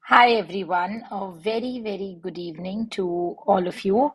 Hi, everyone. A very, very good evening to all of you.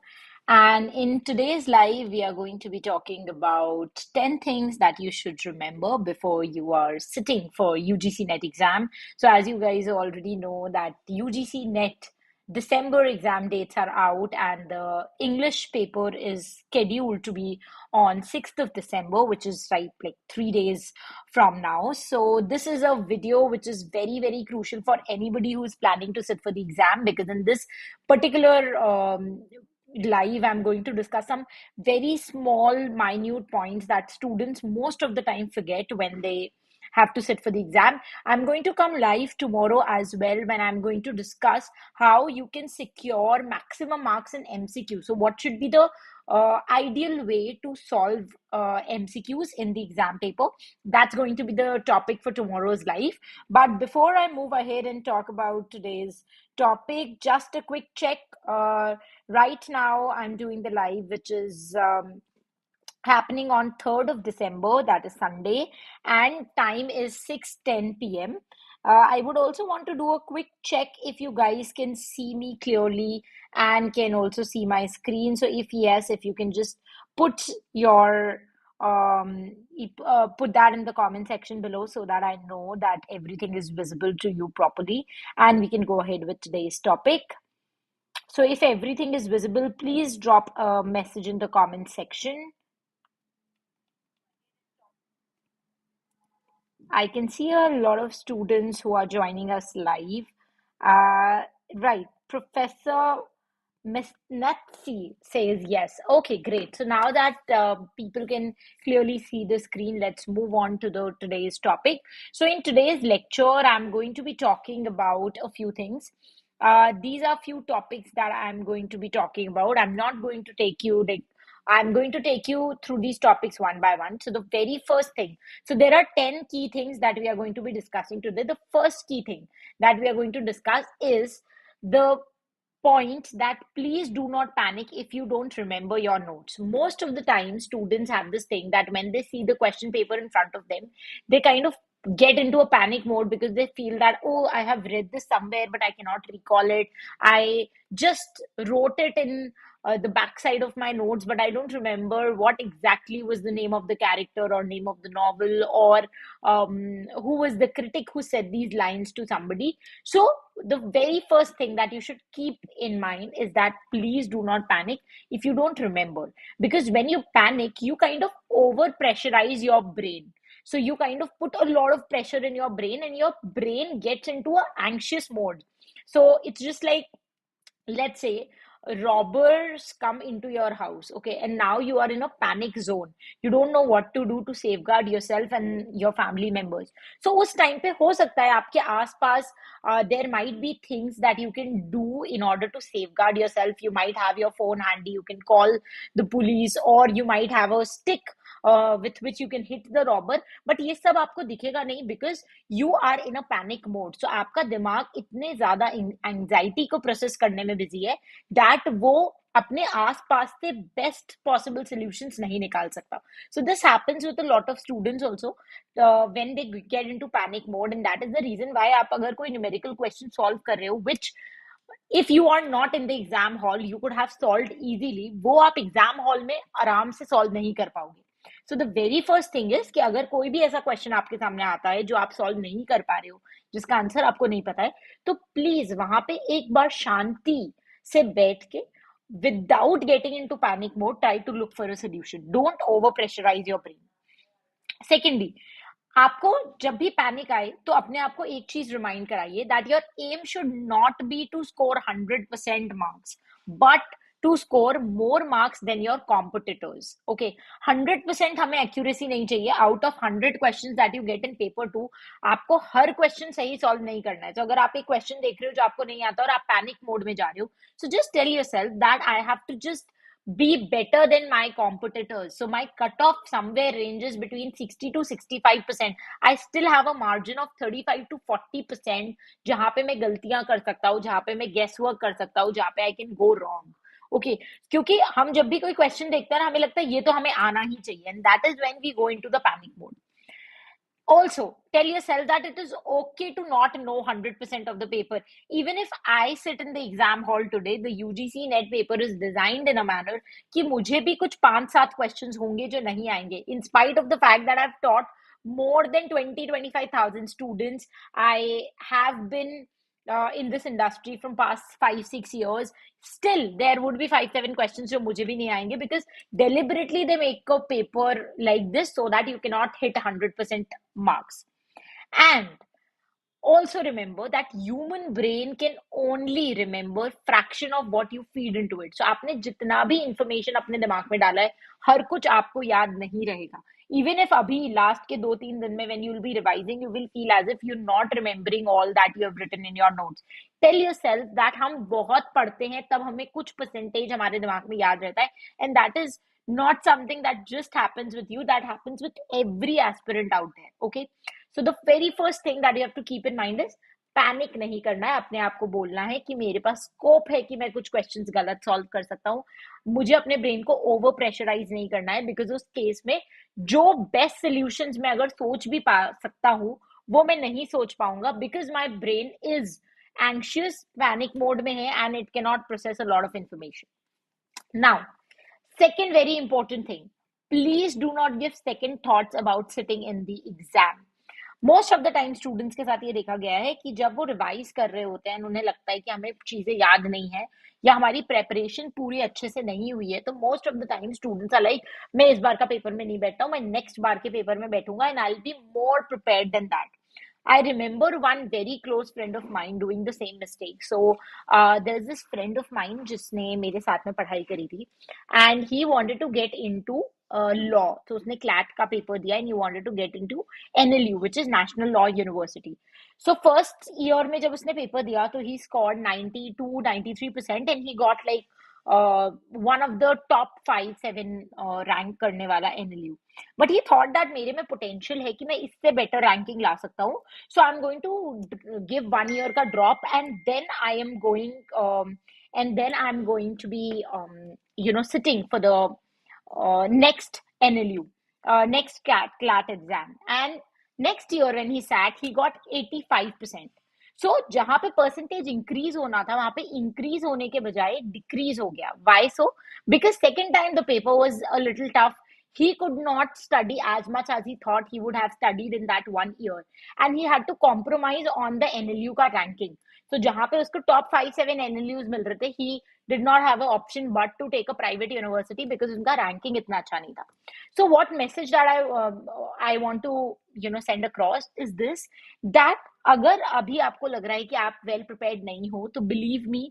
And in today's live, we are going to be talking about 10 things that you should remember before you are sitting for UGC NET exam. So, as you guys already know, that UGC NET December exam dates are out, and the English paper is scheduled to be on 6th of December, which is like 3 days from now. So this is a video which is very, very crucial for anybody who is planning to sit for the exam, because in this particular live, I'm going to discuss some very small, minute points that students most of the time forget when they have to sit for the exam. I'm going to come live tomorrow as well, when I'm going to discuss how you can secure maximum marks in MCQ. So, what should be the ideal way to solve MCQs in the exam paper? That's going to be the topic for tomorrow's live. But before I move ahead and talk about today's topic, just a quick check. Right now, I'm doing the live, which is happening on 3rd of December, that is Sunday, and time is 6:10 p.m. I would also want to do a quick check if you guys can see me clearly and can also see my screen. So if yes, if you can just put your put that in the comment section below so that I know that everything is visible to you properly, and we can go ahead with today's topic. So if everything is visible, please drop a message in the comment section. I can see a lot of students who are joining us live. Right, Professor Miss Natsi says yes. Okay, great. So now that people can clearly see the screen, let's move on to the today's topic. So in today's lecture, I'm going to be talking about a few things. These are few topics that I'm going to be talking about. I'm not going to take you like I'm going to take you through these topics one by one. So the very first thing, so there are 10 key things that we are going to be discussing today. The first key thing that we are going to discuss is the point that please do not panic if you don't remember your notes. Most of the time, students have this thing that when they see the question paper in front of them, they kind of get into a panic mode because they feel that, oh, I have read this somewhere, but I cannot recall it. I just wrote it in the backside of my notes, but I don't remember what exactly was the name of the character or name of the novel, or who was the critic who said these lines to somebody. So the very first thing that you should keep in mind is that please do not panic if you don't remember, because when you panic, you kind of over pressurize your brain. So you kind of put a lot of pressure in your brain, and your brain gets into an anxious mode. So it's just like, let's say robbers come into your house, okay, and now you are in a panic zone. You don't know what to do to safeguard yourself and your family members. So उस time पे हो सकता है आपके आसपास there might be things that you can do in order to safeguard yourself. You might have your phone handy, you can call the police, or you might have a stick with which you can hit the robber. But ये सब आपको दिखेगा नहीं, because you are in a panic mode. So आपका दिमाग इतने ज्यादा anxiety को प्रोसेस करने में बिजी है दैट वो अपने आसपास से बेस्ट पॉसिबल सॉल्यूशंस नहीं निकाल सकता. So this happens with a lot of students also when they get into panic mode, and that is the reason why आप अगर कोई न्यूमेरिकल क्वेश्चन सॉल्व कर रहे हो, which if you are not in the exam hall you could have solved easily, वो आप exam hall में आराम से सॉल्व नहीं कर पाओगे. So the very first thing is कि अगर कोई भी ऐसा क्वेश्चन आपके सामने आता है जो आप सॉल्व नहीं कर पा रहे हो, जिसका आंसर आपको नहीं पता है, तो प्लीज वहां पे एक बार शांति से बैठ के, without getting into panic mode, try to look for a solution. Don't over pressurise your brain. Secondly, आपको जब भी पैनिक आए तो अपने आप को एक चीज रिमाइंड कराइए that your aim should not be to score 100% marks, but to score more marks than your competitors. Okay, 100% हमें एक्यूरेसी नहीं चाहिए. Out of 100 question that you get in paper two, आपको हर क्वेश्चन सही सॉल्व नहीं करना है. तो अगर आप एक क्वेश्चन देख रहे हो जो आपको नहीं आता और आप पैनिक मोड में जा रहे हो, so just tell yourself that I have to just be better than my competitors. So my cutoff somewhere ranges between 60 to 65%. I still have a margin of 35 to 40% जहां पे मैं गलतियां कर सकता हूँ, जहां पे मैं गेस वर्क कर सकता हूँ, जहां पे I can go wrong. Okay, क्योंकि हम जब भी कोई क्वेश्चन देखते हैं ना, हमें लगता है ये तो हमें आना ही चाहिए, and that is when we go into the panic mode. Also tell yourself that it is okay to not know 100% of the paper. Even if I sit in the exam hall today, the UGC net paper is designed in a manner कि मुझे भी कुछ 5-7 questions होंगे जो नहीं आएंगे, in spite of the fact that I've taught more than 20-25,000 students. I have been in this industry from past 5-6 years. Still there would be 5-7 questions जो मुझे भी नहीं आएंगे, because deliberately they make a paper like this so that you cannot hit 100% marks. And also remember that human brain can only remember fraction of what you feed into it. So आपने जितना भी information अपने दिमाग में डाला है, हर कुछ आपको याद नहीं रहेगा. Even if अभी last के 2-3 दिन में when you will be revising, you will feel as if you're not remembering all that you have written in your notes. Tell yourself that हम बहुत पढ़ते हैं तब हमें कुछ percentage हमारे दिमाग में याद रहता है, and that is not something that just happens with you, that happens with every aspirant out there. Okay, so the very first thing that you have to keep in mind is panic नहीं करना है. अपने आप को बोलना है कि मेरे पास स्कोप है कि मैं कुछ क्वेश्चंस गलत सॉल्व कर सकता हूँ. मुझे अपने ब्रेन को ओवर प्रेशराइज नहीं करना है, बिकॉज उस केस में जो बेस्ट सोल्यूशंस मैं अगर सोच भी पा सकता हूँ वो मैं नहीं सोच पाऊंगा, because my brain is anxious, panic mode में है, and it can not process a lot of information. Now second very important thing, please do not give second thoughts about sitting in the exam. Most of the time students के साथ ये देखा गया है कि जब वो रिवाइज कर रहे होते हैं, उन्हें लगता है कि हमें चीजें याद नहीं है या हमारी प्रेपरेशन पूरी अच्छे से नहीं हुई है, तो most of the time students are like, मैं इस बार का पेपर में नहीं बैठता हूँ, मैं नेक्स्ट बार के पेपर में बैठूंगा, and I will be more prepared than that. I remember one very close friend of mine doing the same mistake. So there's this friend of mine जिसने मेरे साथ में पढ़ाई करी थी, and he wanted to get into law. तो उसने CLAT का पेपर दिया and he wanted to get into NLU, which is National Law University. So first year में जब उसने पेपर दिया तो he scored 92-93% and he got like one of the top 5-7 rank करने वाला NLU. But he thought that मेरे में potential है कि मैं इससे better ranking ला सकता हूँ. So I'm going to give 1 year का drop, and then I'm going to be sitting for the next NLU, next CLAT exam. And next year when he sat, he got 85%. So जहां पे percentage increase होना था वहां पे increase होने के बजाय डिक्रीज हो गया. Why so? Because second time the paper was a little tough. He could not study as much as he thought he would have studied in that 1 year, and he had to compromise on the NLU का ranking. So जहां पे उसको top 5-7 NLUs मिल रहे थे, he did not have an option but to take a private university because उनका ranking इतना अच्छा नहीं था. So what message that I want to send across is this, that अगर अभी आपको लग रहा है कि आप well prepared नहीं हो, तो believe me,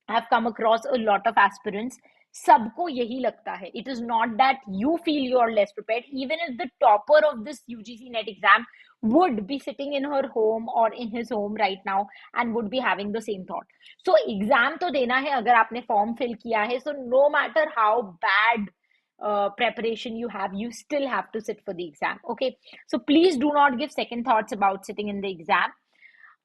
I have come across a lot of aspirants. सबको यही लगता है. It is not that you feel you are less prepared. Even if the topper of this UGC net exam would be sitting in her home or in his home right now and would be having the same thought. So exam तो देना है अगर आपने form fill किया है. So no matter how bad preparation you have, you still have to sit for the exam. Okay, so please do not give second thoughts about sitting in the exam.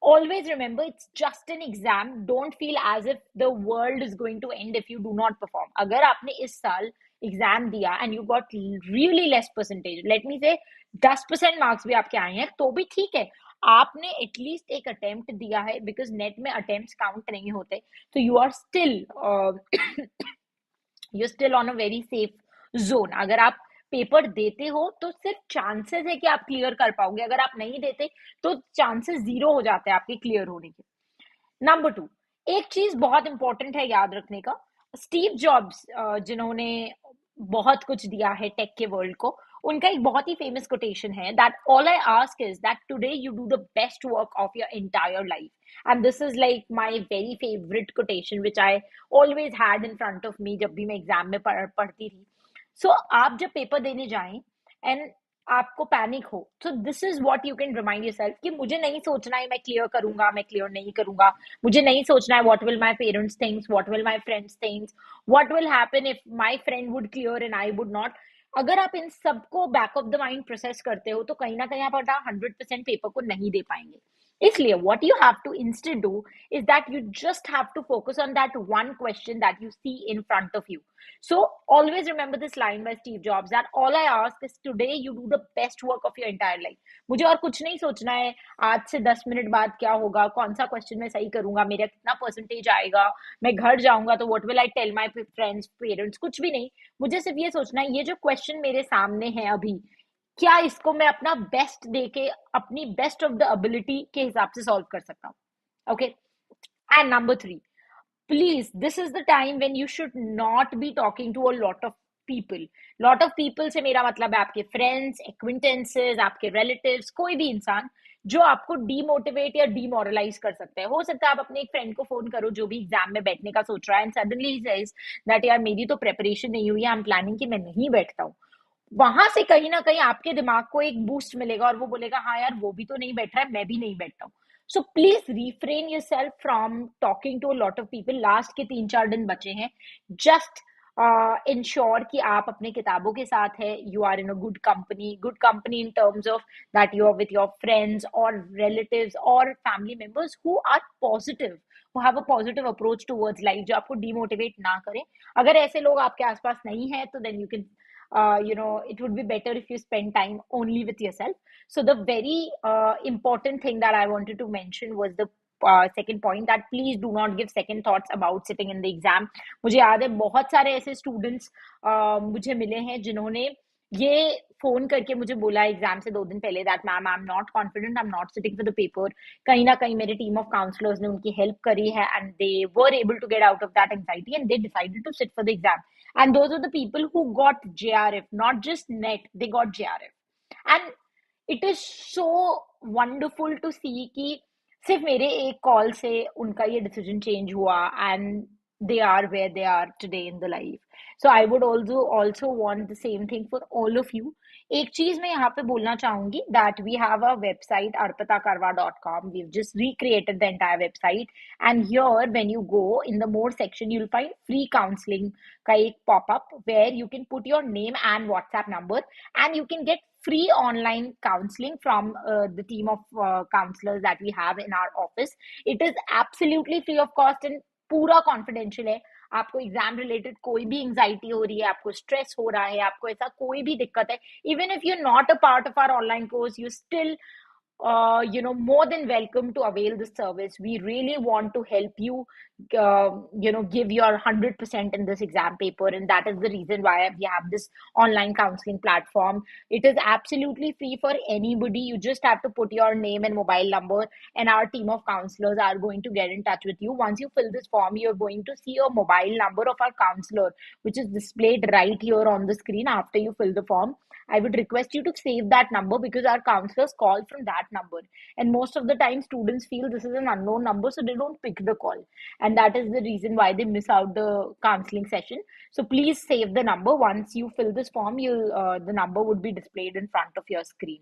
Always remember, it's just an exam. Don't feel as if the world is going to end if you do not perform. अगर आपने इस साल exam दिया and you got really less percentage, let me say 10% marks भी आपके आए हैं, तो भी ठीक है, आपने एटलीस्ट एक अटेम्प्ट दिया है, बिकॉज नेट में अटेम्प्ट काउंट नहीं होते. तो you are still on a very safe zone. अगर आप पेपर देते हो तो सिर्फ चांसेस है कि आप क्लियर कर पाओगे. अगर आप नहीं देते तो चांसेस 0 हो जाते हैं आपके क्लियर होने के. नंबर 2, एक चीज बहुत इंपॉर्टेंट है याद रखने का. स्टीव जॉब्स, जिन्होंने बहुत कुछ दिया है टेक के वर्ल्ड को, उनका एक बहुत ही फेमस कोटेशन है, that all I ask is that today you do the best work of your entire life. And this is like my very favourite quotation which I always had in front of me जब भी मैं exam में पढ़ती थी. सो आप जब paper देने जाएं एंड आपको पैनिक हो, तो this is what you can remind yourself कि मुझे नहीं सोचना है मैं क्लियर करूंगा, मैं क्लियर नहीं करूंगा. मुझे नहीं सोचना है what will my parents thinks, what will my friends thinks, what will happen if my friend would clear and I would not. अगर आप इन सबको back of the mind process करते हो तो कहीं ना कहीं आप अपना 100% पेपर को नहीं दे पाएंगे. इसलिए what you have to instead do is that you just have to focus on that one question that you see in front of you. So always remember this line by Steve Jobs that all I ask is today you do the best work of your entire life. मुझे और कुछ नहीं सोचना है आज से 10 minute बाद क्या होगा, कौन सा क्वेश्चन मैं सही करूंगा, मेरा कितना परसेंटेज आएगा, मैं घर जाऊंगा तो what will I tell my friends parents, कुछ भी नहीं. मुझे सिर्फ ये सोचना है ये जो क्वेश्चन मेरे सामने है अभी, क्या इसको मैं अपना बेस्ट दे के अपनी बेस्ट ऑफ द एबिलिटी के हिसाब से सॉल्व कर सकता हूँ. Okay. And number 3, please, this is the time when you should not be talking to a lot of people. Lot of people से मेरा मतलब है आपके friends, acquaintances, आपके relatives, कोई भी इंसान जो आपको demotivate या demoralize कर सकता है. हो सकता है आप अपने एक friend को phone करो जो भी एग्जाम में बैठने का सोच रहा है and suddenly he says that यार मेरी तो preparation नहीं हुई है, I'm planning कि मैं नहीं बैठता हूँ. वहां से कहीं ना कहीं आपके दिमाग को एक बूस्ट मिलेगा और वो बोलेगा हाँ यार वो भी तो नहीं बैठ रहा है, मैं भी नहीं बैठता हूँ. So please refrain yourself from talking to a lot of people. Last के 3-4 दिन बचे हैं. जस्ट इंश्योर कि आप अपने किताबों के साथ है, you are in a good company in terms of that you are with your friends और रिलेटिव्स और family members who are positive, who have a positive approach towards life, जो आपको डिमोटिवेट ना करें. अगर ऐसे लोग आपके आसपास नहीं है तो then you can it would be better if you spend time only with yourself. So the very important thing that I wanted to mention was the second point, that please do not give second thoughts about sitting in the exam. मुझे याद है बहुत सारे ऐसे students मुझे मिले हैं जिन्होंने ये फोन करके मुझे बोला एग्जाम से 2 दिन पहले that ma'am I am not confident, I am not sitting for the paper. कहीं ना कहीं मेरे टीम ऑफ काउंसलर्स ने उनकी हेल्प करी है and they were able to get out of that anxiety and they decided to sit for the exam. And those are the people who got JRF, not just net, they got JRF. And it is so wonderful to see कि सिर्फ मेरे एक call से उनका ये decision change हुआ and they are where they are today in the life. So I would also want the same thing for all of you. एक चीज मैं यहाँ पे बोलना चाहूंगी that we have a website arpitakarwa.com. We've just recreated the entire website and here when you go in the more section you'll find free counseling का एक pop-up where you can put your name and WhatsApp number and you can get free online counseling from the team of counselors that we have in our office. It is absolutely free of cost and पूरा confidential है. आपको exam related कोई भी anxiety हो रही है, आपको stress हो रहा है, आपको ऐसा कोई भी दिक्कत है, even if you not a part of our online course, you still more than welcome to avail this service. We really want to help you, give your 100% in this exam paper. And that is the reason why we have this online counseling platform. It is absolutely free for anybody. You just have to put your name and mobile number, and our team of counselors are going to get in touch with you. Once you fill this form, you're going to see a mobile number of our counselor, which is displayed right here on the screen after you fill the form. I would request you to save that number because our counselors call from that number. And most of the time, students feel this is an unknown number, so they don't pick the call. And that is the reason why they miss out the counseling session. So please save the number. Once you fill this form, the number would be displayed in front of your screen.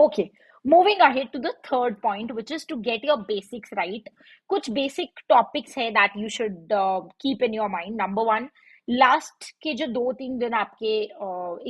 Okay, moving ahead to the third point, which is to get your basics right. कुछ basic topics है that you should keep in your mind. Number one, last के जो 2-3 दिन आपके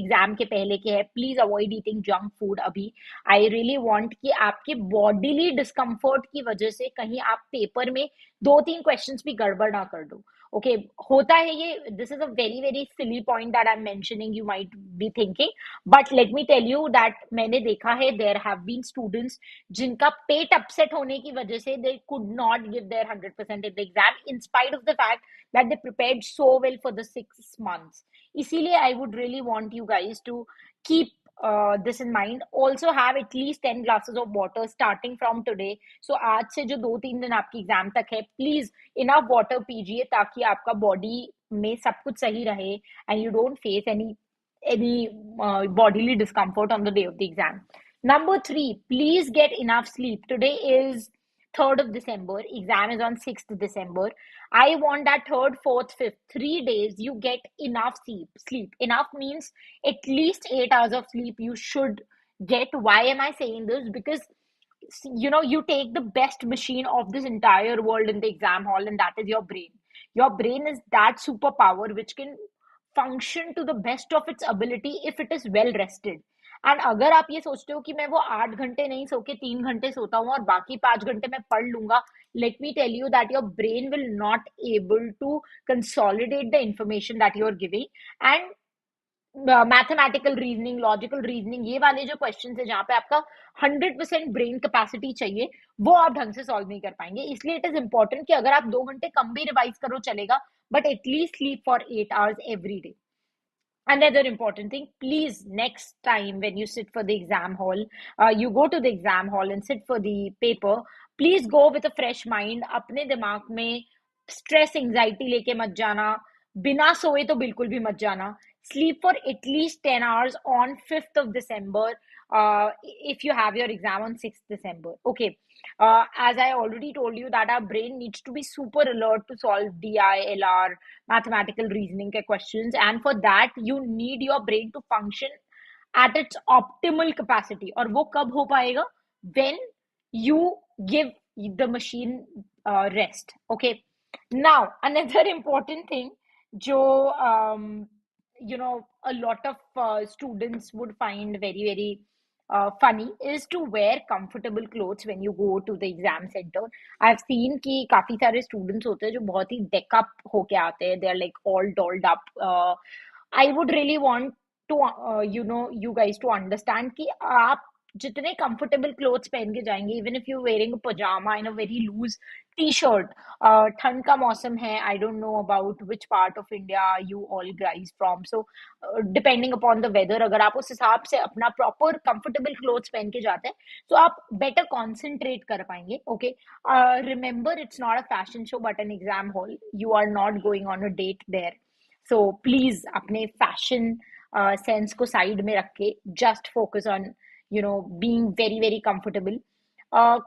exam के पहले के है, please avoid eating junk food अभी. आई रियली वांट कि आपके बॉडीली डिस्कम्फर्ट की वजह से कहीं आप पेपर में 2-3 क्वेश्चंस भी गड़बड़ ना कर दो. ओके, होता है ये. This is a very very silly point that I am mentioning, you might be thinking, but let me tell you that मैंने देखा है देयर हैव बीन स्टूडेंट्स जिनका पेट अपसेट होने की वजह से they could not give their 100% in the exam in spite of the fact that they prepared so well for the 6 months. इसीलिए I would really want you guys to keep this in mind. Also have at least 10 glasses of water starting from today. So आज से जो 2-3 दिन आपकी exam तक है, please enough water पीजिए ताकि आपका बॉडी में सब कुछ सही रहे and you don't face any bodily discomfort on the day of the exam. Number 3, please get enough sleep. Today is 3rd of December. Exam is on 6th December. I want that 3rd, 4th, 5th, 3 days you get enough sleep. Enough means at least 8 hours of sleep you should get. Why am I saying this? Because you take the best machine of this entire world in the exam hall, and that is your brain. Your brain is that superpower which can function to the best of its ability if it is well rested. And अगर आप ये सोचते हो कि मैं वो 8 घंटे नहीं सो के 3 घंटे सोता हूँ और बाकी 5 घंटे मैं पढ़ लूंगा, let me tell you that your brain will not able to consolidate the information that you are giving, and mathematical reasoning, logical reasoning, ये वाले जो क्वेश्चन है जहाँ पे आपका 100% ब्रेन कैपेसिटी चाहिए, वो आप ढंग से सॉल्व नहीं कर पाएंगे. इसलिए इट इज इंपॉर्टेंट कि अगर आप 2 घंटे कम भी रिवाइज करो चलेगा, but at least sleep for 8 hours every day. Another important thing, please, next time when you sit for the exam hall, you go to the exam hall and sit for the paper, please go with a fresh mind. अपने दिमाग में stress anxiety लेके मत जाना, बिना सोए तो बिल्कुल भी मत जाना. Sleep for at least 10 hours on 5th of December, if you have your exam on 6th December. Okay. As I already told you that our brain needs to be super alert to solve DI, LR, mathematical reasoning questions, and for that you need your brain to function at its optimal capacity. और वो कब हो पाएगा? When you give the machine rest. Okay. Now another important thing, जो a lot of students would find very very funny, is to wear comfortable clothes when you go to the exam center. I've seen कि काफी सारे students होते हैं जो बहुत ही deck up होके आते हैं. They're like all dolled up. I would really want to you guys to understand कि आप जितने comfortable clothes पहन के जाएंगे, even if you're wearing a pajama and a very loose t-shirt, ठंड का मौसम है, I don't know about which part of India you all guys from, so depending upon the weather, अगर आप उस हिसाब से अपना proper comfortable clothes पहन के जाते हैं तो आप better concentrate कर पाएंगे. Okay. Remember, it's not a fashion show but an exam hall. You are not going on a date there. So please अपने fashion सेंस को साइड में रख के just focus on being very very comfortable.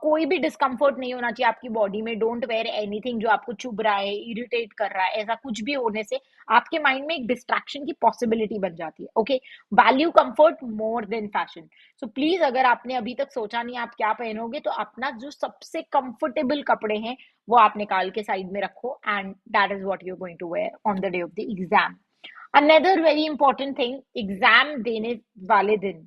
कोई भी discomfort नहीं होना चाहिए आपकी बॉडी में. डोंट वेयर एनीथिंग जो आपको चुभ रहा है, इरिटेट कर रहा है. ऐसा कुछ भी होने से आपके माइंड में एक डिस्ट्रैक्शन की पॉसिबिलिटी बन जाती है. Okay. Value comfort more than fashion. So please, अगर आपने अभी तक सोचा नहीं आप क्या पहनोगे, तो अपना जो सबसे कंफर्टेबल कपड़े हैं वो आप निकाल के साइड में रखो, and that is what you are going to wear on the day of the exam. Another very important thing, exam देने वाले दिन,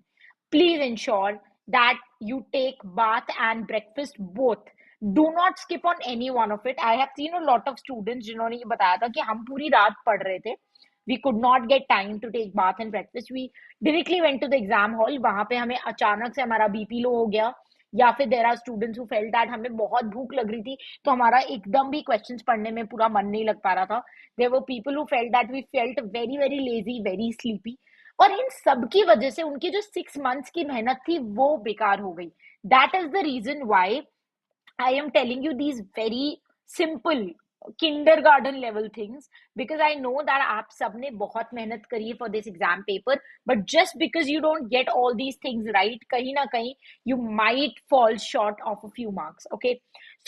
please ensure that you take bath and breakfast both. Do not skip on any one of it. I have seen a lot of students जिन्होंने ये बताया था कि हम पूरी रात पढ़ रहे थे. We could not get time to take bath and breakfast. We directly went to the exam hall. वहां पे हमें अचानक से हमारा बीपी लो हो गया, या फिर there are students who felt that हमें बहुत भूख लग रही थी तो हमारा एकदम भी क्वेश्चंस पढ़ने में पूरा मन नहीं लग पा रहा था. There were people who felt that we felt very very lazy, very sleepy, और इन सब की वजह से उनकी जो 6 months की मेहनत थी वो बेकार हो गई. That is the reason why I am telling you these very simple kindergarten level things, because I know that आप सबने बहुत मेहनत करी है for this exam paper, but just because you don't get all these things right, कहीं ना कहीं you might fall short of a few marks. Okay.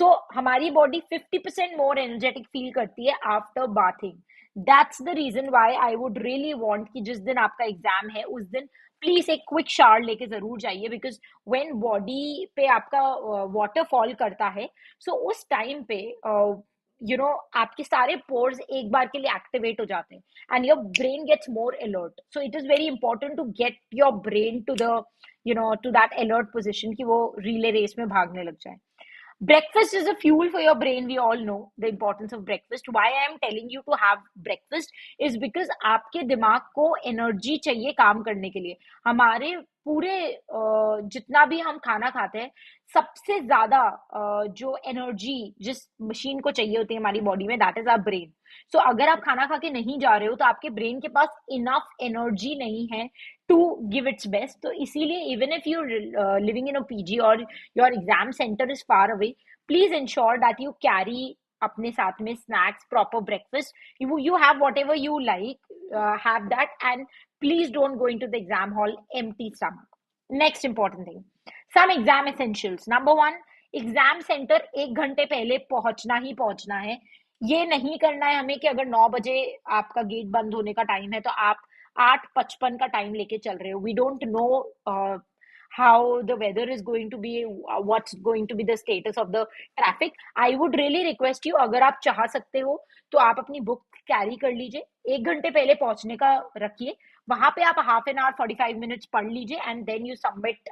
So हमारी body 50% more energetic feel करती है after bathing. That's the reason why I would really want कि जिस दिन आपका एग्जाम है उस दिन प्लीज एक क्विक शावर लेके जरूर जाइए, बिकॉज व्हेन बॉडी पे आपका वाटर फॉल करता है, सो उस टाइम पे आपके सारे पोर्स एक बार के लिए एक्टिवेट हो जाते हैं and your brain gets more alert. So it is very important to get your brain to the to that alert position कि वो रिले रेस में भागने लग जाए. Breakfast is a fuel for your brain. We all know the importance of breakfast. Why I am telling you to have breakfast is because आपके दिमाग को energy चाहिए काम करने के लिए. हमारे पूरे जितना भी हम खाना खाते हैं, सबसे ज्यादा जो एनर्जी जिस मशीन को चाहिए होती है हमारी बॉडी में, दैट इज आवर ब्रेन. सो अगर आप खाना खा के नहीं जा रहे हो तो आपके ब्रेन के पास इनफ एनर्जी नहीं है to give its best. तो इसीलिए even if you're living in a PG or your exam center is far away, please ensure that you carry अपने साथ में snacks, proper breakfast. You have whatever you like, have that, and please don't go into the exam hall empty stomach. Next important thing, some exam essentials. Number one, exam centre 1 घंटे पहले पहुंचना ही पहुंचना है. ये नहीं करना है हमें कि अगर 9 बजे आपका गेट बंद होने का टाइम है तो आप 8:55 का टाइम लेके चल रहे हो. We don't know how the weather is going to be, what's going to be the status of the traffic. I would really request you, अगर आप चाह सकते हो तो आप अपनी बुक कैरी कर लीजिए. 1 घंटे पहले पहुंचने का रखिए. वहां पे आप हाफ एन आवर 45 मिनट्स पढ़ लीजिए and then you submit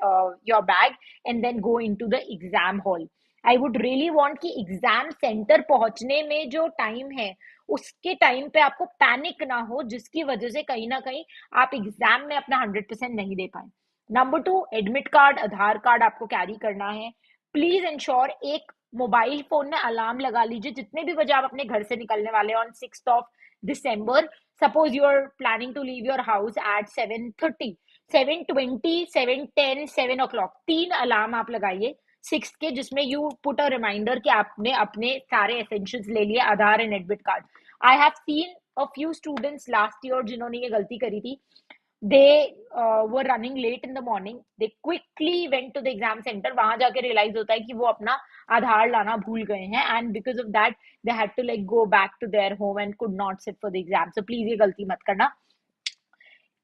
your bag and then go in to the exam hall. I would really want कि एग्जाम सेंटर पहुंचने में जो टाइम है उसके टाइम पे आपको पैनिक ना हो, जिसकी वजह से कहीं ना कहीं आप एग्जाम में अपना 100% नहीं दे पाए. नंबर टू, एडमिट कार्ड, आधार कार्ड आपको कैरी करना है. प्लीज इंश्योर एक मोबाइल फोन में अलार्म लगा लीजिए जितने भी बजे आप अपने घर से निकलने वाले on 6 December. Suppose you are planning to leave your house at 7:30, 7:20, 7:10, 7 o'clock, तीन अलार्म आप लगाइए 6 के, जिसमें यू पुट अ रिमाइंडर कि आपने अपने सारे एसेंशियल्स ले लिए, Aadhaar and admit card. I have seen a few students last year जिन्होंने ये गलती करी थी. they were running late in the morning. They quickly went to the exam center. वहां जाके realize होता है कि वो अपना आधार लाना भूल गए हैं, and because of that they had to like go back to their home and could not sit for the exam. So please ये गलती मत करना.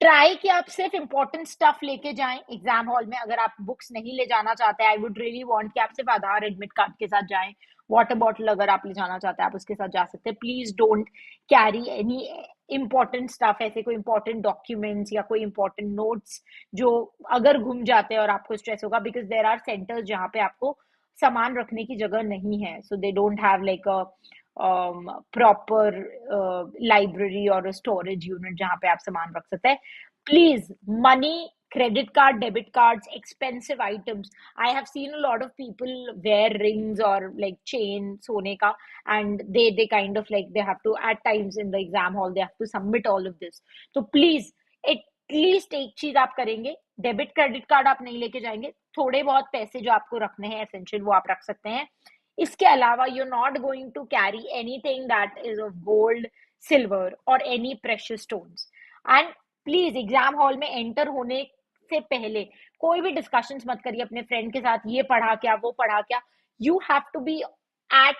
ट्राई कि आप सिर्फ इंपॉर्टेंट स्टफ लेके जाएं एग्जाम हॉल में. अगर आप बुक्स नहीं ले जाना चाहते, आई वुड रियली वांट कि आप सिर्फ आधार एडमिट कार्ड के साथ जाएं. वाटर बॉटल अगर आप ले जाना चाहते हैं आप उसके साथ जा सकते हैं. Please don't carry any important stuff, ऐसे कोई इंपॉर्टेंट डॉक्यूमेंट्स या कोई इंपॉर्टेंट नोट्स जो अगर घूम जाते हैं और आपको स्ट्रेस होगा, बिकॉज देर आर सेंटर्स जहाँ पे आपको सामान रखने की जगह नहीं है. So they don't have like a proper library और स्टोरेज यूनिट जहाँ पे आप सामान रख सकते हैं. Please, money, credit card, debit cards, expensive items. I have seen a lot of people wear rings or like chain sone ka, and they kind of like they have to at times in the exam hall they have to submit all of this. So please, at least एक चीज आप करेंगे, debit credit card आप नहीं लेके जाएंगे. थोड़े बहुत पैसे जो आपको रखने हैं एसेंशियल वो आप रख सकते हैं. इसके अलावा you are not going to carry anything that is of gold, silver और any precious stones. And please exam hall में एंटर होने से पहले कोई भी डिस्कशंस मत करिए अपने फ्रेंड के साथ, ये पढ़ा क्या वो पढ़ा क्या. You have to be at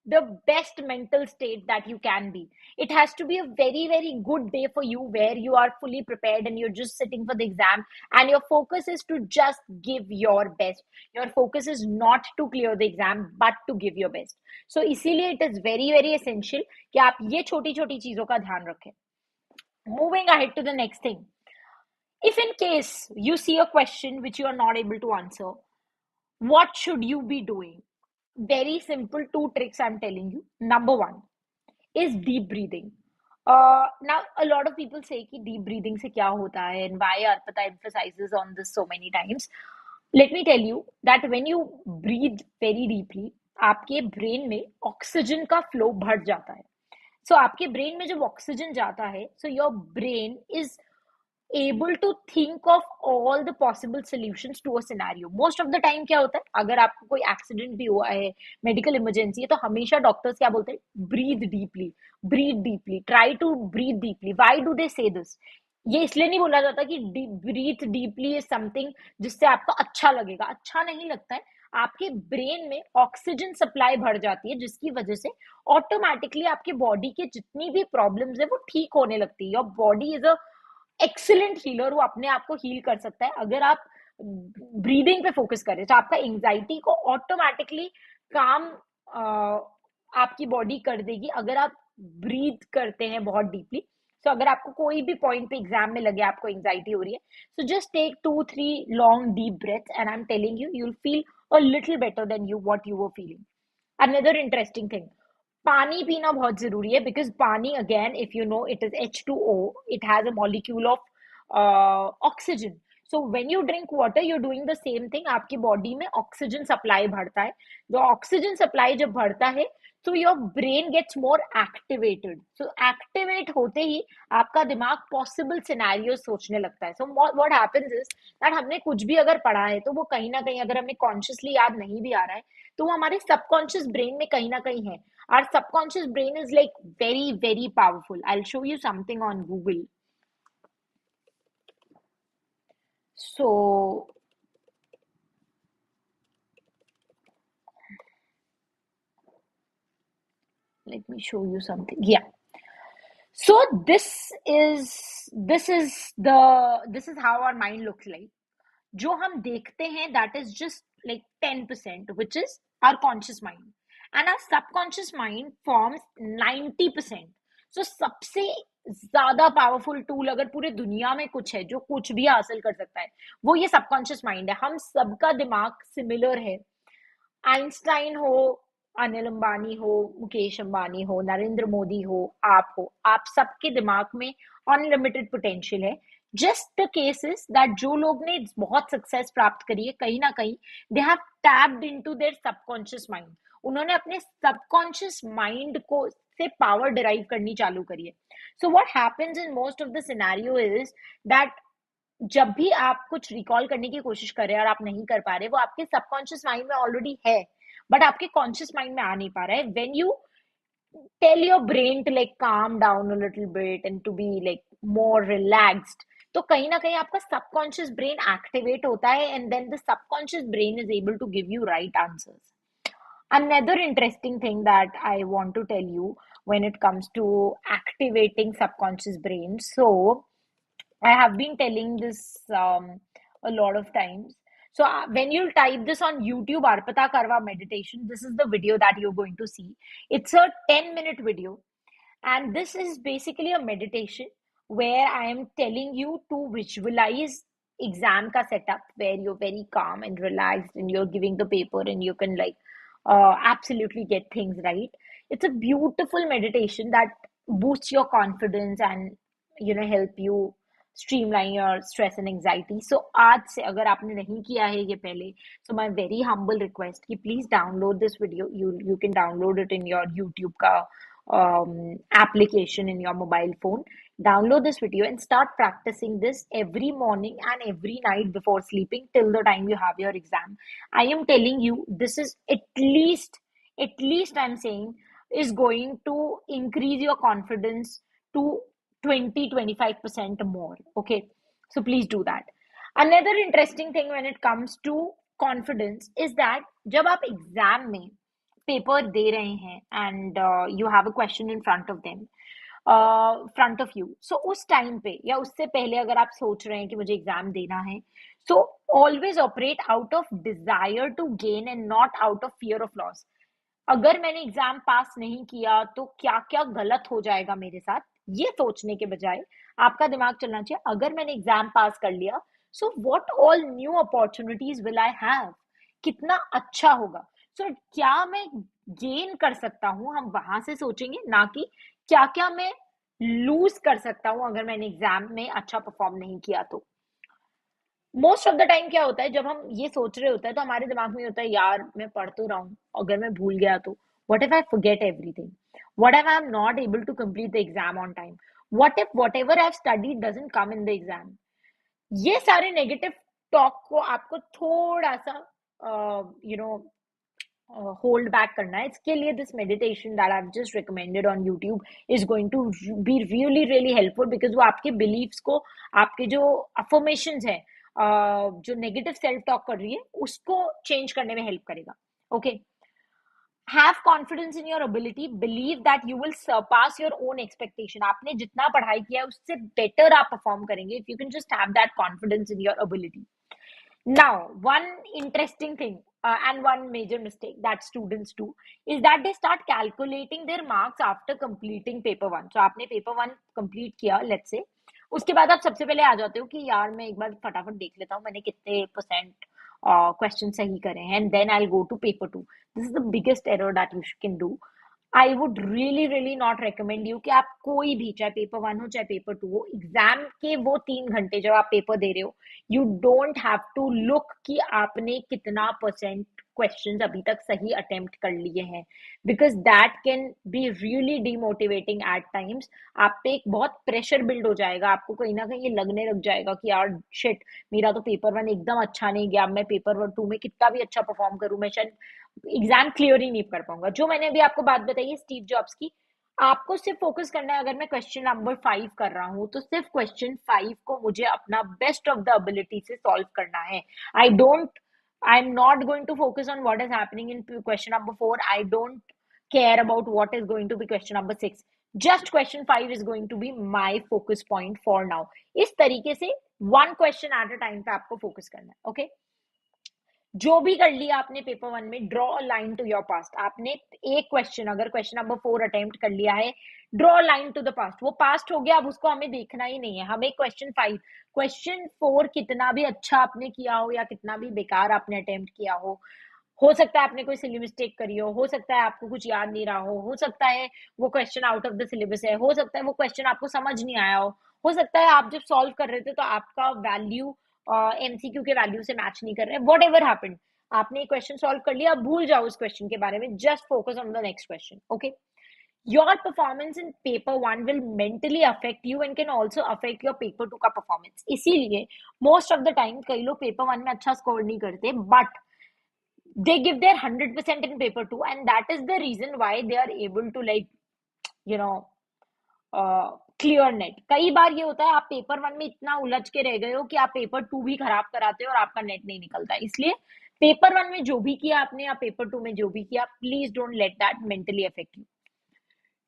the best mental state that you can be. It has to be a very, very good day for you where you are fully prepared and you're just sitting for the exam and your focus is to just give your best. Your focus is not to clear the exam but to give your best. So इसीलिए it is very, very essential कि आप ये छोटी छोटी चीजों का ध्यान रखें. Moving ahead to the next thing. If in case you see a question which you are not able to answer, what should you be doing? Very simple, two tricks I'm telling you. Number one is deep breathing. Now, a lot of people say कि deep breathing से क्या होता है and why Arpita emphasizes on this so many times. Let me tell you that when you breathe very deeply, आपके brain में oxygen का flow बढ़ जाता है. So आपके ब्रेन में जब ऑक्सीजन जाता है, so your brain is able to think of all the possible solutions to a scenario. Most of the time क्या होता है, अगर आपको कोई एक्सीडेंट भी हुआ है, मेडिकल इमरजेंसी है, तो हमेशा डॉक्टर्स क्या बोलते हैं, breathe deeply, try to breathe deeply. Why do they say this? ये इसलिए नहीं बोला जाता कि ब्रीथ डीपली इज समथिंग जिससे आपको अच्छा लगेगा. अच्छा नहीं लगता है. आपके ब्रेन में ऑक्सीजन सप्लाई बढ़ जाती है जिसकी वजह से ऑटोमेटिकली आपके बॉडी के जितनी भी प्रॉब्लम्स है वो ठीक होने लगती है. Your body is a excellent healer. वो अपने आप को हील कर सकता है अगर आप ब्रीदिंग पे फोकस करें. तो आपका एंजाइटी को ऑटोमेटिकली काम आपकी बॉडी कर देगी अगर आप ब्रीथ करते हैं बहुत डीपली. सो अगर आपको कोई भी पॉइंट पे एग्जाम में लगे आपको एंजाइटी हो रही है, so just take 2-3 long deep breaths and I am telling you, you will feel a little better than you what you were feeling. Another interesting thing, पानी पीना बहुत जरूरी है. बिकॉज पानी, again, if you know, it is H2O. It has a molecule of oxygen. So when you drink water you are doing the same thing. आपकी body में oxygen supply बढ़ता है. जो ऑक्सीजन सप्लाई जब बढ़ता है तो your brain gets more activated. So activate होते ही आपका दिमाग पॉसिबल सिनेरियो सोचने लगता है. So what happens is that हमने कुछ भी अगर पढ़ा है तो वो कहीं ना कहीं, अगर हमें कॉन्शियसली याद नहीं भी आ रहा है, तो वो हमारे सबकॉन्शियस ब्रेन में कहीं ना कहीं है. Our subconscious brain is like very, very powerful. I'll show you something on Google. So let me show you something. Yeah. So this is how our mind looks like. जो हम देखते हैं that is just like 10%, which is our conscious mind, and our subconscious mind forms 90%. सो सबसे ज्यादा powerful tool अगर पूरे दुनिया में कुछ है जो कुछ भी हासिल कर सकता है, वो ये सबकॉन्शियस माइंड है। हम सबका दिमाग सिमिलर है। आइंस्टाइन हो, अनिल अंबानी हो, मुकेश अंबानी हो, नरेंद्र मोदी हो, आप सबके दिमाग में अनलिमिटेड पोटेंशियल है। जस्ट द केसेस दैट जो लोग ने बहुत सक्सेस प्राप्त करी है, कहीं ना कहीं they have tapped into their subconscious mind. उन्होंने अपने सबकॉन्शियस माइंड को से पावर डिराइव करनी चालू करी है। So what happens in most of the scenario is that जब भी आप कुछ रिकॉल करने की कोशिश कर रहे हैं और आप नहीं कर पा रहे, वो आपके सबकॉन्शियस माइंड में ऑलरेडी है, बट आपके कॉन्शियस माइंड में आ नहीं पा रहा है। When you tell your brain to like calm down a little bit and to be like more relaxed, तो कहीं ना कहीं आपका सबकॉन्शियस ब्रेन एक्टिवेट होता है, and then the subconscious brain is able to give you right answers. Another interesting thing that I want to tell you when it comes to activating subconscious brain. So I have been telling this a lot of times. So when you type this on YouTube, Arpita Karwa meditation, this is the video that you're going to see. It's a 10-minute video, and this is basically a meditation where I am telling you to visualize exam ka setup where you're very calm and relaxed and you're giving the paper and you can like absolutely get things right. It's a beautiful meditation that boosts your confidence and help you streamline your stress and anxiety. So आज से अगर आपने नहीं किया है ये पहले, so my very humble request कि please download this video. You can download it in your YouTube का application in your mobile phone. Download this video and start practicing this every morning and every night before sleeping till the time you have your exam. I am telling you, this is at least I'm saying, is going to increase your confidence to 20-25% more. Okay, so please do that. Another interesting thing when it comes to confidence is that जब आप exam में paper दे रहे हैं and you have a question in front of you, so उस time पे या उससे पहले अगर आप सोच रहे हैं कि मुझे एग्जाम देना है, so always operate out of desire to gain and not out of fear of loss. अगर मैंने एग्जाम पास नहीं किया तो क्या क्या गलत हो जाएगा मेरे साथ, ये सोचने के बजाय आपका दिमाग चलना चाहिए अगर मैंने एग्जाम पास कर लिया, so what all new opportunities will I have, कितना अच्छा होगा. सो क्या मैं गेन कर सकता हूँ, हम वहां से सोचेंगे, ना कि क्या क्या मैं लूज कर सकता हूँ अगर मैंने एग्जाम में अच्छा परफॉर्म नहीं किया तो. मोस्ट ऑफ द टाइम क्या होता है, जब हम ये सोच रहे होते हैं तो हमारे दिमाग में होता है यार मैं पढ़ तो रहा हूँ, अगर मैं भूल गया तो, what if I forget everything, what if I am not able to complete the exam on time, what if whatever I have studied doesn't come in the exam. ये सारे नेगेटिव टॉक को आपको थोड़ा सा hold back करना है. इसके लिए this meditation that I just recommended on YouTube is going to be really really helpful, because वो आपके बिलीव्स को, आपके जो अफर्मेशंस है, जो नेगेटिव सेल्फ टॉक कर रही है, उसको चेंज करने में हेल्प करेगा. Okay, have confidence in your ability, believe that you will Sarpass your own expectation. आपने जितना पढ़ाई किया है उससे बेटर आप परफॉर्म करेंगे if you can just have that confidence in your ability. Now, one interesting thing and one major mistake that students do is that they start calculating their marks after completing paper one. So आपने paper one complete किया, let's say, उसके बाद आप सबसे पहले आ जाते हो कि यार मैं एक बार फटाफट देख लेता हूँ मैंने कितने परसेंट क्वेश्चन सही करे हैं, and then I go to paper two. This is the biggest error that you can do. I would really really not recommend you कि आप कोई भी, चाहे पेपर वन हो चाहे पेपर टू हो, एग्जाम के वो 3 घंटे जब आप पेपर दे रहे हो, you don't have to look कि आपने कितना परसेंट क्वेश्चंस अभी तक सही अटेम्प्ट कर लिए हैं, because that can be really demotivating at times. आप पे एक बहुत प्रेशर बिल्ड हो जाएगा, आपको कहीं ना कहीं ये लगने लग जाएगा कि यार शिट, मेरा तो पेपर वन एकदम अच्छा नहीं गया, मैं पेपर वन टू में कितना भी अच्छा परफॉर्म करूं, मैं शायद एग्जाम क्लियर ही नहीं कर पाऊंगा. जो मैंने अभी आपको बात बताई है स्टीव जॉब्स की, आपको सिर्फ फोकस करना है. अगर मैं क्वेश्चन नंबर 5 कर रहा हूं तो सिर्फ क्वेश्चन 5 को मुझे अपना बेस्ट ऑफ द एबिलिटी से सॉल्व करना है. I am not going to focus on what is happening in question number 4. I don't care about what is going to be question number 6. Just question 5 is going to be my focus point for now. इस तरीके से one question at a time पे आपको focus करना है. Okay, जो भी कर लिया आपने पेपर वन में, draw a line to your past. आपने एक क्वेश्चन, अगर क्वेश्चन नंबर 4 अटेम्प्ट कर लिया है, draw line to the past. वो पास्ट हो गया, अब उसको हमें देखना ही नहीं है। हमें क्वेश्चन 4 कितना भी अच्छा आपने किया हो या कितना भी बेकार आपने अटेम्प्ट किया हो सकता है आपने कोई सिली मिस्टेक करी हो सकता है आपको कुछ याद नहीं रहा हो सकता है वो question out of the syllabus है, हो सकता है वो क्वेश्चन आपको समझ नहीं आया हो सकता है आप जब सॉल्व कर रहे थे तो आपका वैल्यू एमसीक्यू के वैल्यू से मैच नहीं कर रहे, वॉट एवर हैपेंड, आपने क्वेश्चन सॉल्व कर लिया, भूल जाओ उस क्वेश्चन के बारे में, just focus on the next question. Okay, your performance in paper one will mentally affect you and can also affect your paper two का performance। इसीलिए most of the time कई लोग पेपर वन में अच्छा score नहीं करते, but they give their 100% in paper two, and that is the reason why they are able to, like, you know, clear net. कई बार ये होता है आप पेपर वन में इतना उलझ के रह गए हो कि आप पेपर टू भी खराब कराते हो और आपका नेट नहीं निकलता। इसलिए पेपर वन में जो भी किया आपने या पेपर टू में जो भी किया, please don't let that mentally affect you.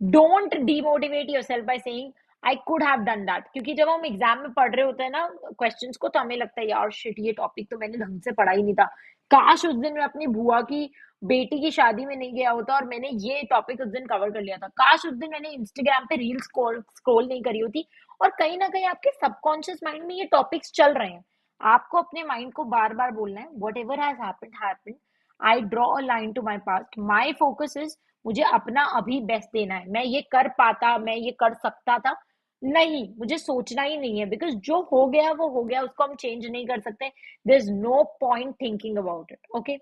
Don't demotivate yourself by saying I could have done that, क्योंकि जब हम एग्जाम में पढ़ रहे होते हैं ना क्वेश्चंस को, तो हमें लगता है यार शिट, ये टॉपिक तो मैंने ढंग से पढ़ा ही नहीं था, काश उस दिन मैं अपनी बुआ की बेटी की शादी में नहीं गया होता और मैंने ये टॉपिक उस दिन कवर कर लिया था, काश उस दिन मैंने इंस्टाग्राम पे रील स्क्रॉल नहीं करी होती। और कहीं ना कहीं आपके सबकॉन्शियस माइंड में ये टॉपिक्स चल रहे हैं, आपको अपने माइंड को बार बार बोलना है whatever has happened, I draw a line to my past, my focus is मुझे अपना अभी बेस्ट देना है। मैं ये कर पाता, मैं ये कर सकता था, नहीं, मुझे सोचना ही नहीं है, बिकॉज जो हो गया वो हो गया, उसको हम चेंज नहीं कर सकते। There is no point thinking about it. Okay,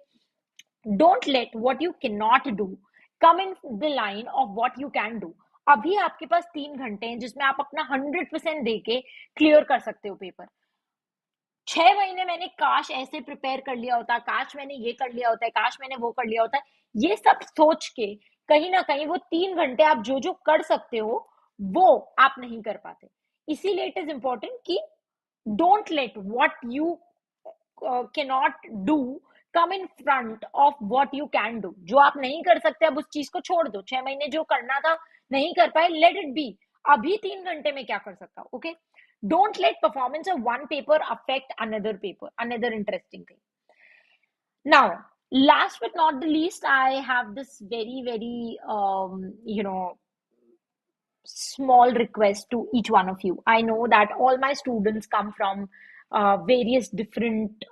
don't let what you can not do come in the line of what you can do. अभी आपके पास 3 घंटे हैं जिसमें आप अपना 100% दे के क्लियर कर सकते हो पेपर। 6 महीने मैंने काश ऐसे प्रिपेयर कर लिया होता, काश मैंने ये कर लिया होता है, काश मैंने वो कर लिया होता है, ये सब सोच के कहीं ना कहीं वो 3 घंटे आप जो जो कर सकते हो वो आप नहीं कर पाते। इसीलिए इट इज इंपॉर्टेंट कि don't let what you cannot do come in front of what you can do. जो आप नहीं कर सकते अब उस चीज को छोड़ दो। 6 महीने जो करना था नहीं कर पाए, लेट इट बी। अभी 3 घंटे में क्या कर सकता हूँ? Okay, don't let performance of one paper affect another paper. Another interesting thing. Now, last but not the least, I have this very small request to each one of you. I know that all my students come from various different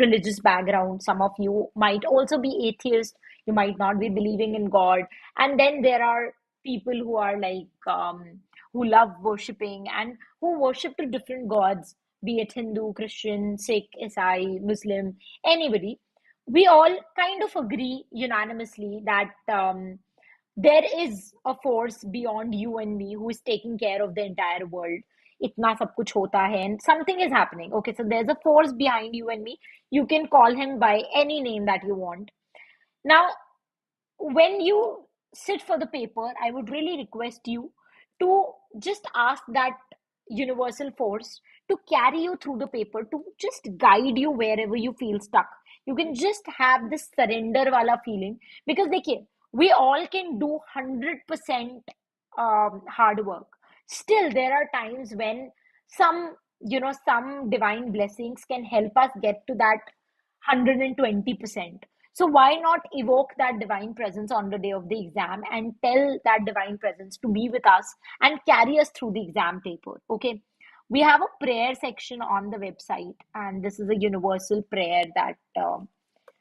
religious backgrounds. Some of you might also be atheist. You might not be believing in God. And then there are people who are like, who love worshipping and who worship to different gods, be it Hindu, Christian, Sikh, Isai, Muslim, anybody. We all kind of agree unanimously that there is a force beyond you and me who is taking care of the entire world. Itna sab kuch hota hai and something is happening. Okay, so there's a force behind you and me. You can call him by any name that you want. Now, when you sit for the paper, I would really request you to just ask that universal force to carry you through the paper, to just guide you wherever you feel stuck. You can just have this surrender wala feeling, because देखिए, we all can do 100% hard work. Still, there are times when some, some divine blessings can help us get to that 120%. So why not evoke that divine presence on the day of the exam and tell that divine presence to be with us and carry us through the exam paper? Okay. We have a prayer section on the website, and this is a universal prayer that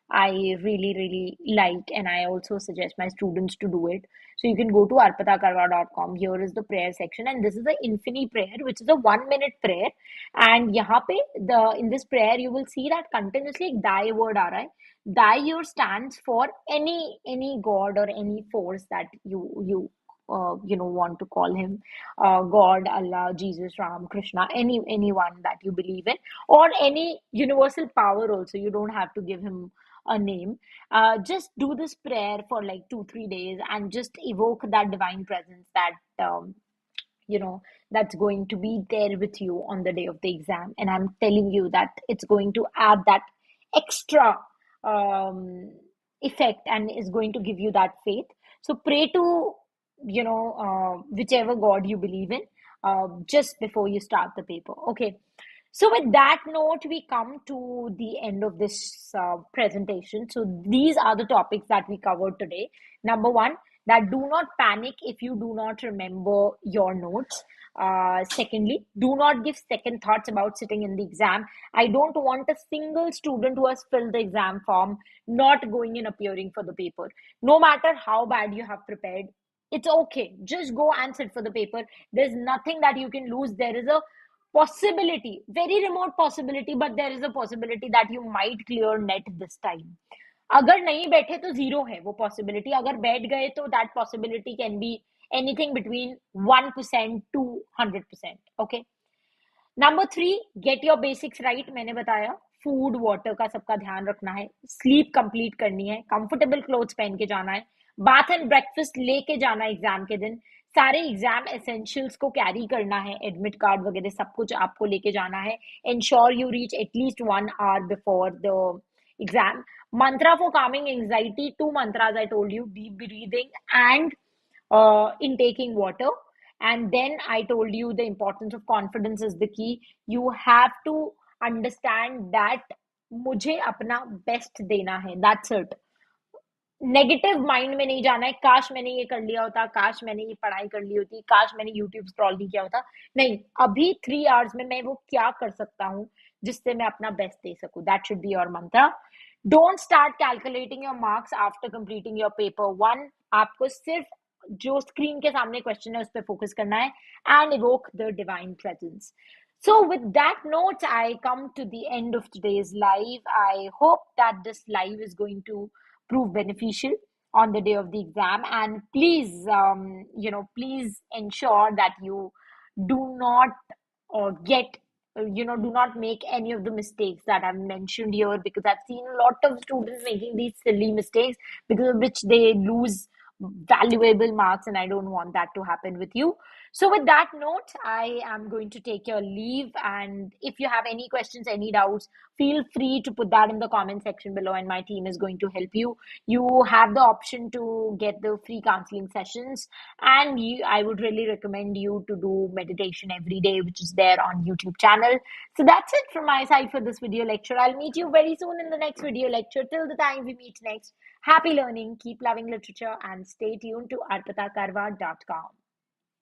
I really like, and I also suggest my students to do it. So you can go to arpitakarwa.com. Here is the prayer section, and this is the infinity prayer, which is a 1 minute prayer. And यहाँ पे in this prayer you will see that continuously एक die word आ रहा है. Die here stands for any god or any force that you want to call him, God, Allah, Jesus, Ram, Krishna, anyone that you believe in, or any universal power also. You don't have to give him a name. Just do this prayer for like 2-3 days and just evoke that divine presence that that's going to be there with you on the day of the exam. And I'm telling you that it's going to add that extra um, effect and is going to give you that faith. So pray to whichever god you believe in just before you start the paper. Okay, So, with that note, we come to the end of this presentation. So, these are the topics that we covered today. Number one, that do not panic if you do not remember your notes. Secondly, do not give second thoughts about sitting in the exam. I don't want a single student who has filled the exam form not going and appearing for the paper. No matter how bad you have prepared, it's okay. Just go and sit for the paper. There's nothing that you can lose. There is a possibility, very remote possibility, but there is a possibility that you might clear net this time. अगर नहीं बैठे तो zero है वो possibility, अगर बैठ गए तो that possibility can be anything between 1% to 100%. Okay, number three, get your basics right. मैंने बताया फूड वाटर का सबका ध्यान रखना है, स्लीप कंप्लीट करनी है, कंफर्टेबल क्लोथ्स पहन के जाना है, बाथ एंड ब्रेकफास्ट लेके जाना है एग्जाम के दिन, सारे एग्जाम एसेंशियल्स को कैरी करना है, एडमिट कार्ड वगैरह सब कुछ आपको लेके जाना है. Ensure you reach at least 1 hour before the exam. Mantra for calming anxiety, two mantras I told you: deep breathing and intaking water. And then I told you the importance of confidence is the key. You have to understand that मुझे अपना best देना है, that's it. Negative mind में नहीं जाना है, काश मैंने ये कर लिया होता, काश मैंने ये पढ़ाई कर ली होती, काश मैंने यूट्यूब स्क्रॉल नहीं किया होता. नहीं, अभी 3 hours में मैं वो क्या कर सकता हूँ जिससे मैं अपना बेस्ट दे सकूं. दैट शुड बी योर मंत्र. Don't start calculating your marks after completing your paper one. आपको सिर्फ जो स्क्रीन के सामने क्वेश्चन है उस पर फोकस करना है, and evoke the divine presence. So, with that note, I come to the end of today's live. I hope that this live is going to prove beneficial on the day of the exam. And please, please ensure that you do not get, do not make any of the mistakes that I've mentioned here, because I've seen a lot of students making these silly mistakes because of which they lose valuable marks, and I don't want that to happen with you. So, with that note, I am going to take your leave. And if you have any questions, any doubts, feel free to put that in the comment section below, and my team is going to help you. You have the option to get the free counseling sessions, and I would really recommend you to do meditation every day, which is there on YouTube channel. So that's it from my side for this video lecture. I'll meet you very soon in the next video lecture. Till the time we meet next, happy learning, keep loving literature, and stay tuned to arpitakarwa.com.